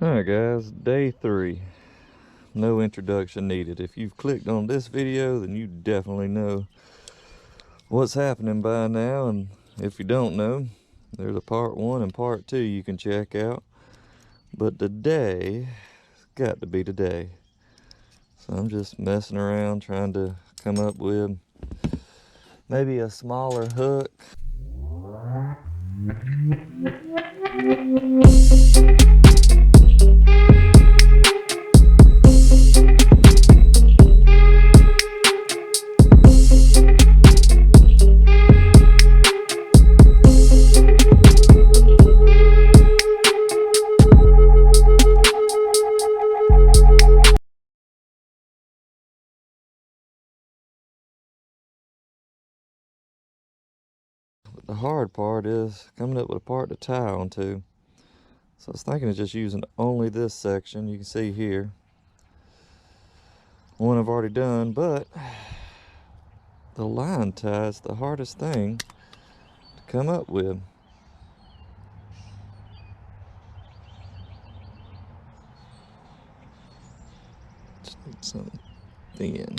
Alright guys, day 3. No introduction needed. If you've clicked on this video, then you definitely know what's happening by now. And if you don't know, there's a part 1 and part 2 you can check out. But today, it's got to be today. So I'm just messing around trying to come up with maybe a smaller hook. The hard part is coming up with a part to tie onto. So I was thinking of just using only this section. You can see here one I've already done, but the line tie is the hardest thing to come up with. Just need something thin.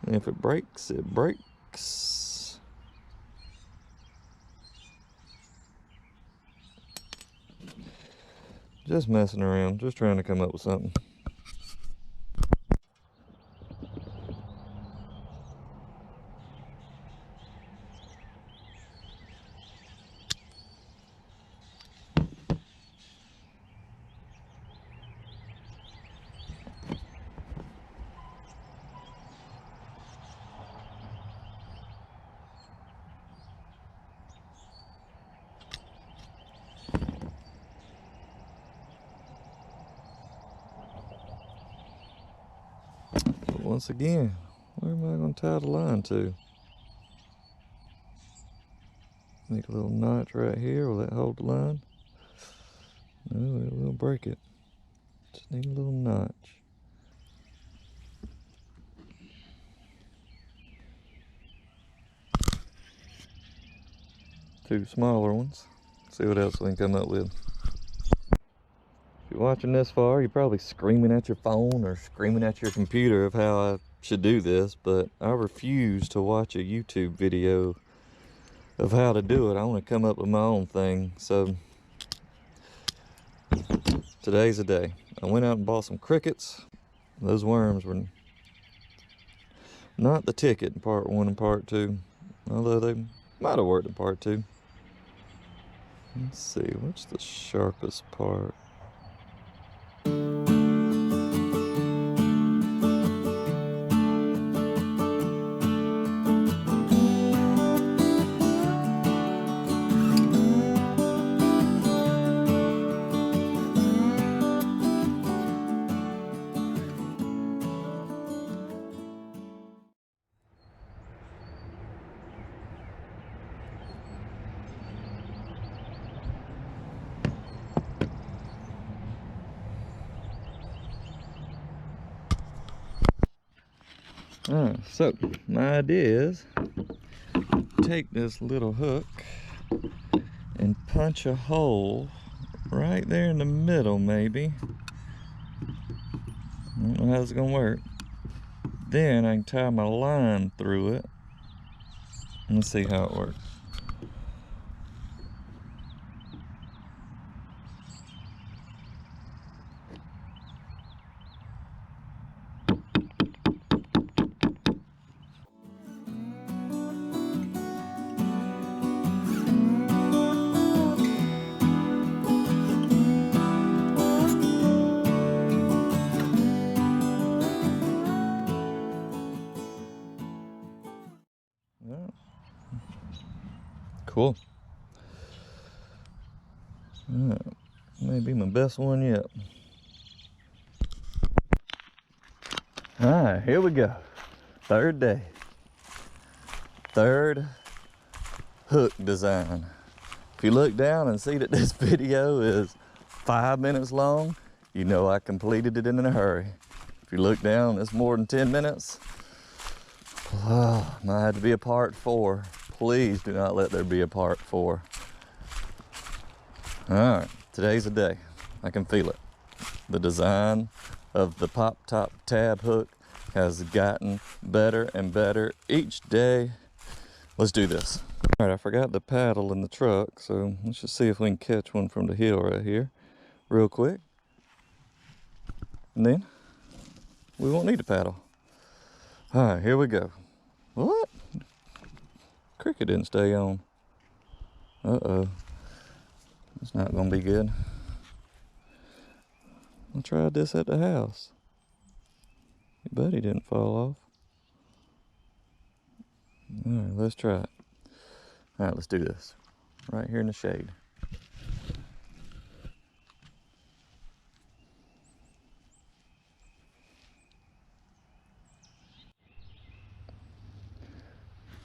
And if it breaks, it breaks. Just messing around, just trying to come up with something. Once again, where am I going to tie the line to? Make a little notch right here. Will that hold the line? No, it will break it. Just need a little notch. 2 smaller ones. See what else we can come up with. If you're watching this far, you're probably screaming at your phone or screaming at your computer of how I should do this, but I refuse to watch a YouTube video of how to do it. I want to come up with my own thing. So today's the day. I went out and bought some crickets. Those worms were not the ticket in part 1 and part 2, although they might have worked in part 2. Let's see, what's the sharpest part? So my idea is take this little hook and punch a hole right there in the middle, maybe. I don't know how it's gonna work. Then I can tie my line through it and see how it works. Cool. Maybe my best one yet. Alright, here we go. 3rd day. 3rd hook design. If you look down and see that this video is 5 minutes long, you know I completed it in a hurry. If you look down, it's more than 10 minutes. Oh, might have to be a part 4. Please do not let there be a part 4. All right, today's the day. I can feel it. The design of the pop top tab hook has gotten better and better each day. Let's do this. All right, I forgot the paddle in the truck, so let's just see if we can catch one from the hill right here real quick. And then we won't need a paddle. All right, here we go. What? Cricket didn't stay on. Uh-oh. It's not gonna be good. I tried this at the house. Your buddy didn't fall off. All right, let's try it. All right, let's do this. Right here in the shade.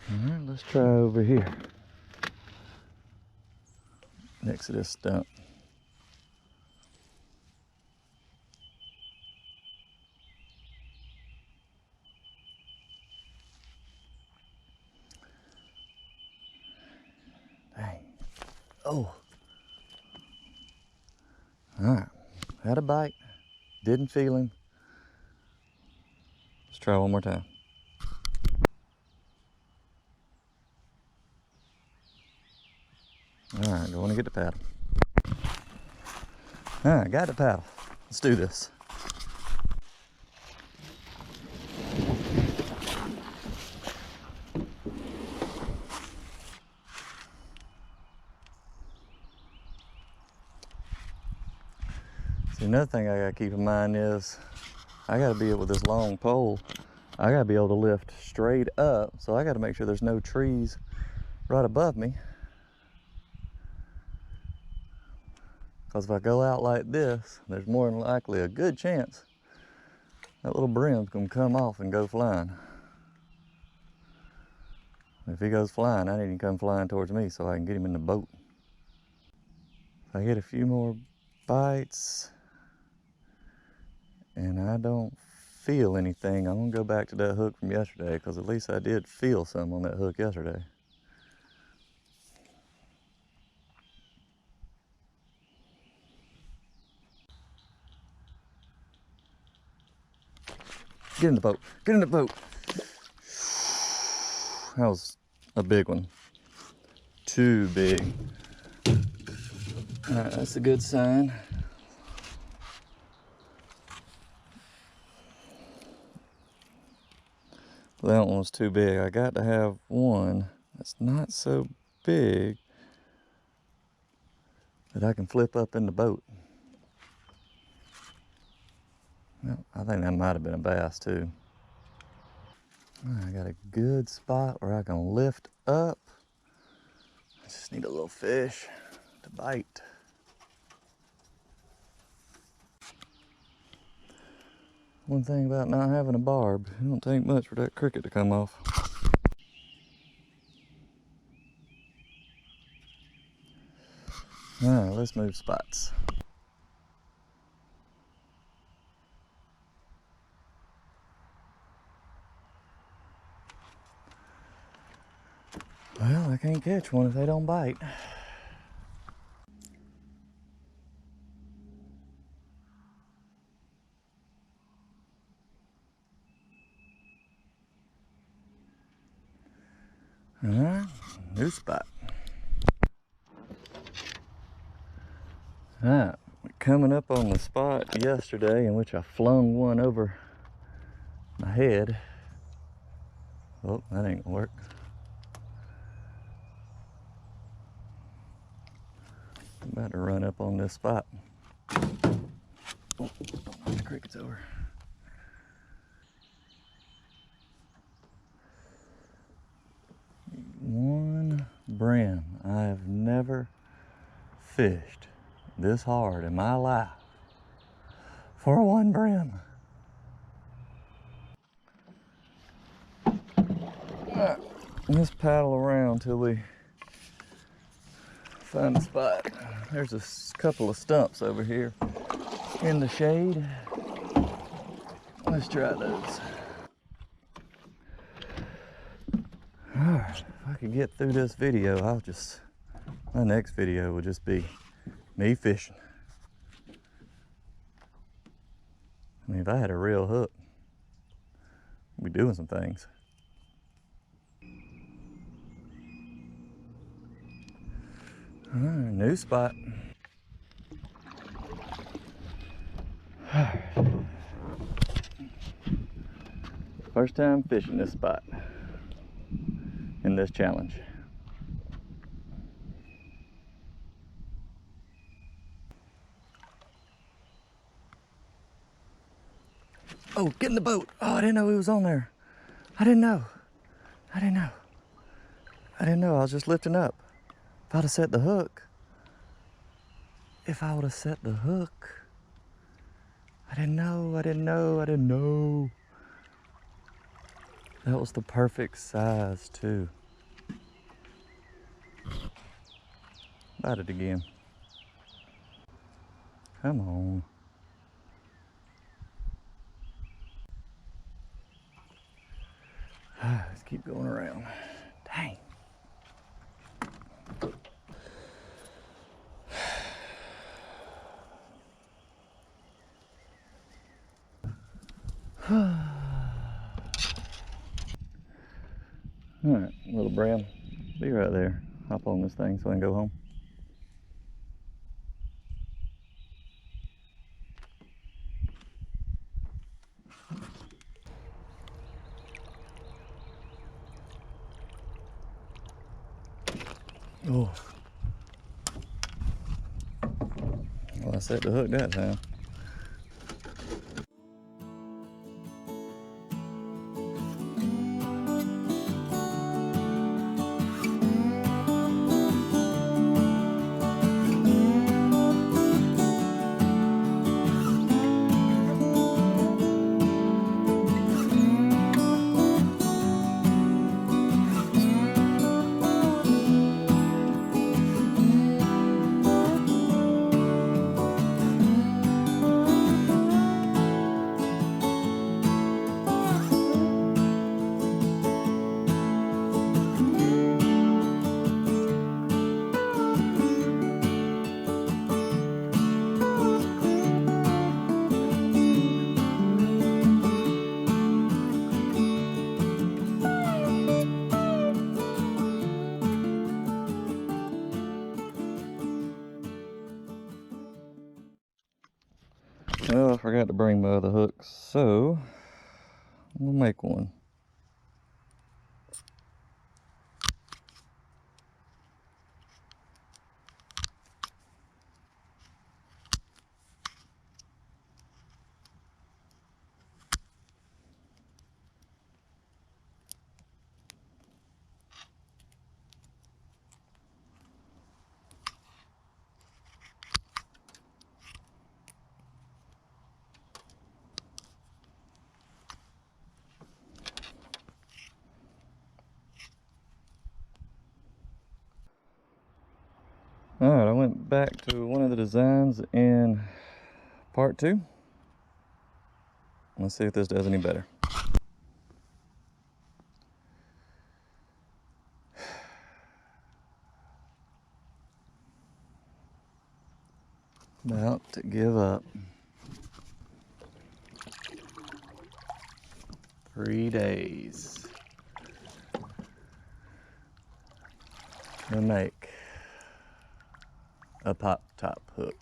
All right, let's try over here. Next to this stump. Dang. Oh. All right, had a bite. Didn't feel him. Let's try one more time. All right, going to get the paddle. All right, got the paddle. Let's do this. See, another thing I gotta keep in mind is I gotta be able, with this long pole, I gotta be able to lift straight up. So I gotta make sure there's no trees right above me. Because if I go out like this, there's more than likely a good chance that little brim's gonna come off and go flying. If he goes flying, I need him to come flying towards me so I can get him in the boat. If I get a few more bites and I don't feel anything, I'm gonna go back to that hook from yesterday, because at least I did feel some on that hook yesterday. Get in the boat, get in the boat. That was a big one. Too big. All right, that's a good sign. That one was too big. I got to have one that's not so big that I can flip up in the boat. Well, I think that might have been a bass too. I got a good spot where I can lift up. I just need a little fish to bite. One thing about not having a barb, it don't take much for that cricket to come off. All right, let's move spots. Well, I can't catch one if they don't bite. All right, new spot. All right, coming up on the spot yesterday in which I flung one over my head. Oh, that ain't gonna work. I'm about to run up on this spot. Oh, don't knock the crickets over. One brim. I have never fished this hard in my life for one brim. Alright, let's paddle around till we find a spot. There's a couple of stumps over here in the shade. Let's try those. Alright, if I could get through this video, my next video will just be me fishing. I mean, if I had a real hook, I'd be doing some things. New spot. First time fishing this spot in this challenge. Oh, get in the boat. Oh, I didn't know he was on there. I didn't know. I didn't know. I didn't know. I was just lifting up. If I'd have set the hook. If I would have set the hook. I didn't know. I didn't know. I didn't know. That was the perfect size, too. Bite it again. Come on. Let's keep going around. Dang. All right, little Bram, be right there. Hop on this thing so I can go home. Oh. Well, I set the hook that time. Well, I forgot to bring my other hooks, so we'll make one. All right, I went back to one of the designs in part 2. Let's see if this does any better. About to give up. 3 days to make a pop top hook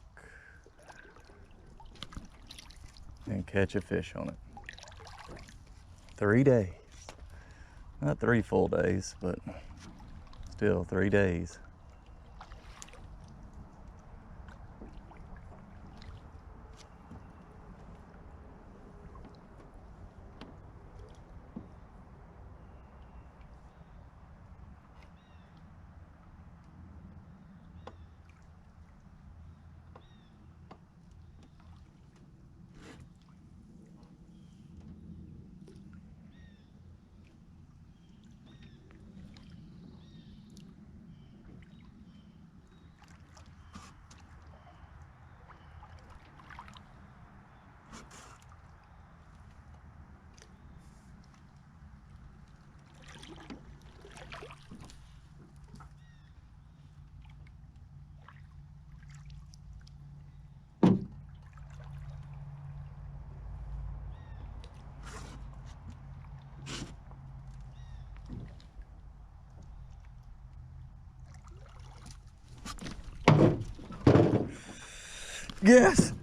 and catch a fish on it. 3 days. Not 3 full days, but still 3 days. Guess.